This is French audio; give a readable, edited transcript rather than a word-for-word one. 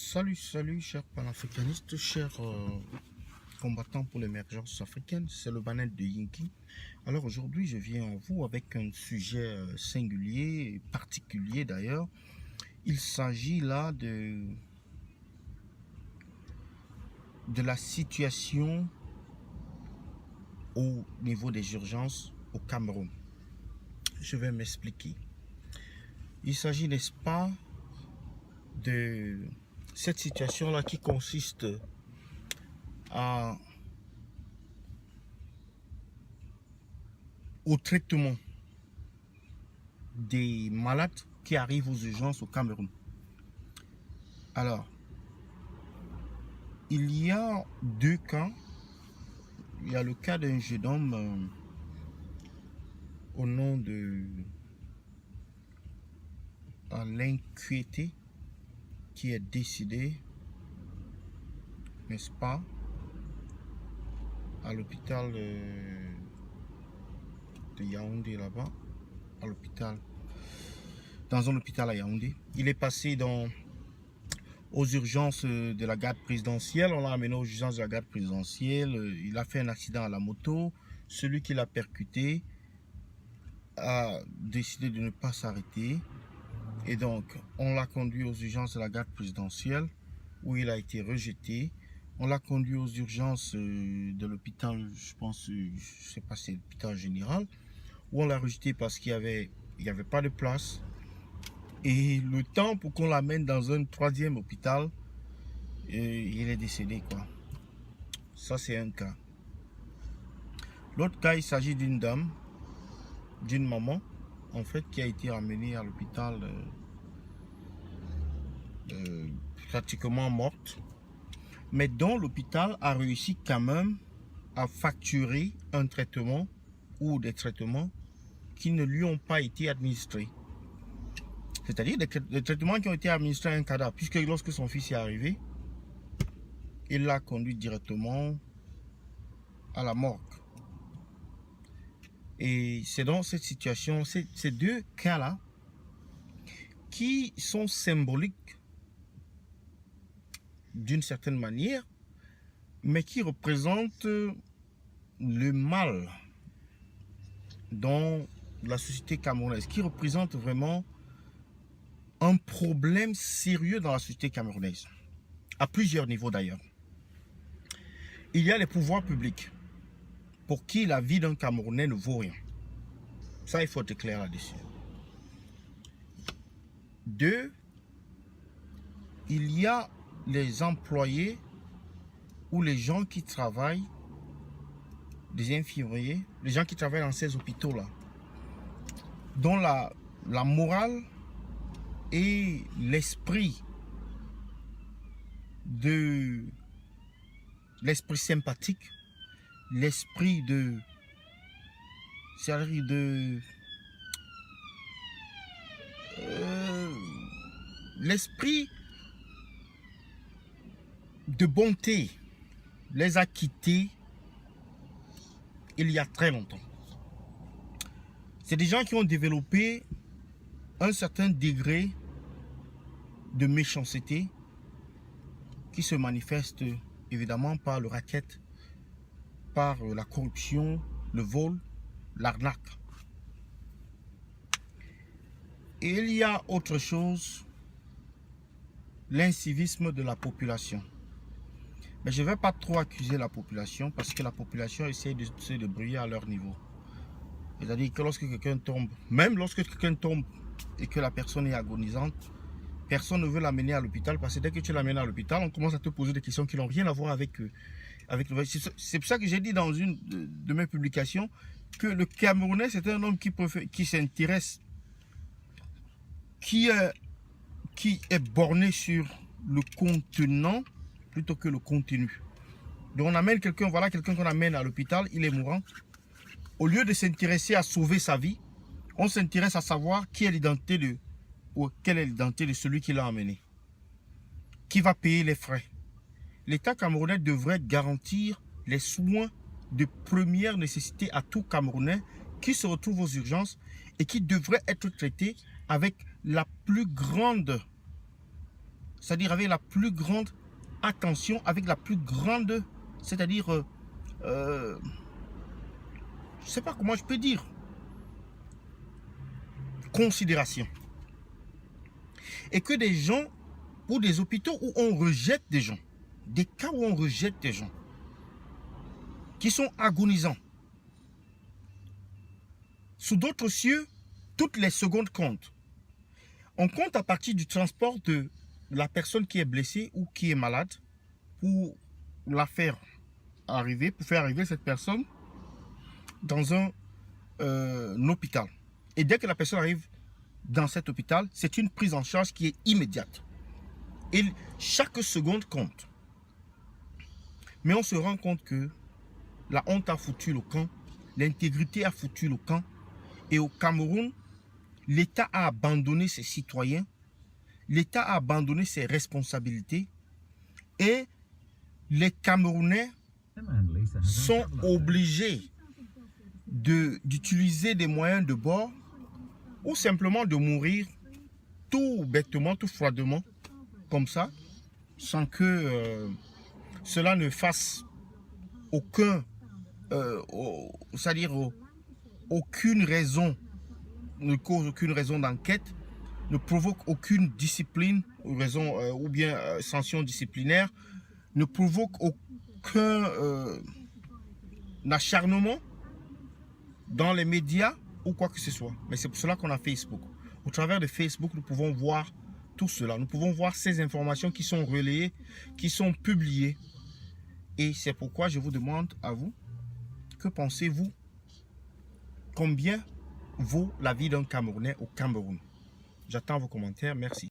Salut, chers panafricanistes, chers combattants pour l'émergence africaine, c'est le Banel de Yinki. Alors aujourd'hui, je viens à vous avec un sujet singulier, particulier d'ailleurs. Il s'agit là de la situation au niveau des urgences au Cameroun. Je vais m'expliquer. Il s'agit, n'est-ce pas, de cette situation-là qui consiste au traitement des malades qui arrivent aux urgences au Cameroun. Alors, il y a deux cas. Il y a le cas d'un jeune homme au nom de Alain Kuete qui est décédé, n'est-ce pas, à l'hôpital de Yaoundé là-bas, dans un hôpital à Yaoundé. Il est passé aux urgences de la garde présidentielle. On l'a amené aux urgences de la garde présidentielle. Il a fait un accident à la moto. Celui qui l'a percuté a décidé de ne pas s'arrêter. Et donc, on l'a conduit aux urgences de la garde présidentielle où il a été rejeté. On l'a conduit aux urgences de l'hôpital, je pense, je ne sais pas si c'est l'hôpital général, où on l'a rejeté parce qu'il n'y avait pas de place. Et le temps pour qu'on l'amène dans un troisième hôpital, il est décédé, quoi. Ça, c'est un cas. L'autre cas, il s'agit d'une dame, d'une maman, en fait, qui a été ramenée à l'hôpital pratiquement morte, mais dont l'hôpital a réussi quand même à facturer un traitement ou des traitements qui ne lui ont pas été administrés. C'est-à-dire des traitements qui ont été administrés à un cadavre, puisque lorsque son fils est arrivé, il l'a conduit directement à la morgue. Et c'est dans cette situation, ces deux cas-là, qui sont symboliques d'une certaine manière, mais qui représentent le mal dans la société camerounaise, qui représente vraiment un problème sérieux dans la société camerounaise, à plusieurs niveaux d'ailleurs. Il y a les pouvoirs publics, pour qui la vie d'un Camerounais ne vaut rien. Ça, il faut être clair là-dessus. Deux, il y a les employés ou les gens qui travaillent, des infirmiers, les gens qui travaillent dans ces hôpitaux-là, dont la morale et l'esprit sympathique, l'esprit l'esprit de bonté les a quittés il y a très longtemps. C'est des gens qui ont développé un certain degré de méchanceté qui se manifeste évidemment par le racket, par la corruption, le vol, l'arnaque. Et il y a autre chose, l'incivisme de la population. Mais je ne vais pas trop accuser la population parce que la population essaie de se débrouiller à leur niveau. C'est-à-dire que lorsque quelqu'un tombe, même lorsque quelqu'un tombe et que la personne est agonisante, personne ne veut l'amener à l'hôpital parce que dès que tu l'amènes à l'hôpital, on commence à te poser des questions qui n'ont rien à voir avec le... C'est pour ça que j'ai dit dans une de mes publications que le Camerounais, c'est un homme qui s'intéresse, qui est borné sur le contenant plutôt que le contenu. Donc on amène quelqu'un, voilà quelqu'un qu'on amène à l'hôpital, il est mourant. Au lieu de s'intéresser à sauver sa vie, on s'intéresse à savoir quelle est l'identité de celui qui l'a amené. Qui va payer les frais? L'État camerounais devrait garantir les soins de première nécessité à tout Camerounais qui se retrouve aux urgences et qui devrait être traité avec la plus grande c'est-à-dire avec la plus grande attention, avec la plus grande, c'est-à-dire, je ne sais pas comment je peux dire, considération. Et que des gens, ou des hôpitaux où on rejette des gens, des cas où on rejette des gens, qui sont agonisants. Sous d'autres cieux, toutes les secondes comptent. On compte à partir du transport de la personne qui est blessée ou qui est malade pour la faire arriver, pour faire arriver cette personne dans un hôpital. Et dès que la personne arrive dans cet hôpital, c'est une prise en charge qui est immédiate. Et chaque seconde compte. Mais on se rend compte que la honte a foutu le camp, l'intégrité a foutu le camp. Et au Cameroun, l'État a abandonné ses citoyens, l'État a abandonné ses responsabilités et les Camerounais sont obligés d'utiliser des moyens de bord ou simplement de mourir tout bêtement, tout froidement, comme ça, sans que cela ne fasse aucun, c'est-à-dire aucune raison, ne cause aucune raison d'enquête, ne provoque aucune discipline ou raison ou bien sanction disciplinaire, ne provoque aucun acharnement dans les médias ou quoi que ce soit. Mais c'est pour cela qu'on a Facebook. Au travers de Facebook, nous pouvons voir tout cela. Nous pouvons voir ces informations qui sont relayées, qui sont publiées. Et c'est pourquoi je vous demande à vous, que pensez-vous? Combien vaut la vie d'un Camerounais au Cameroun? J'attends vos commentaires. Merci.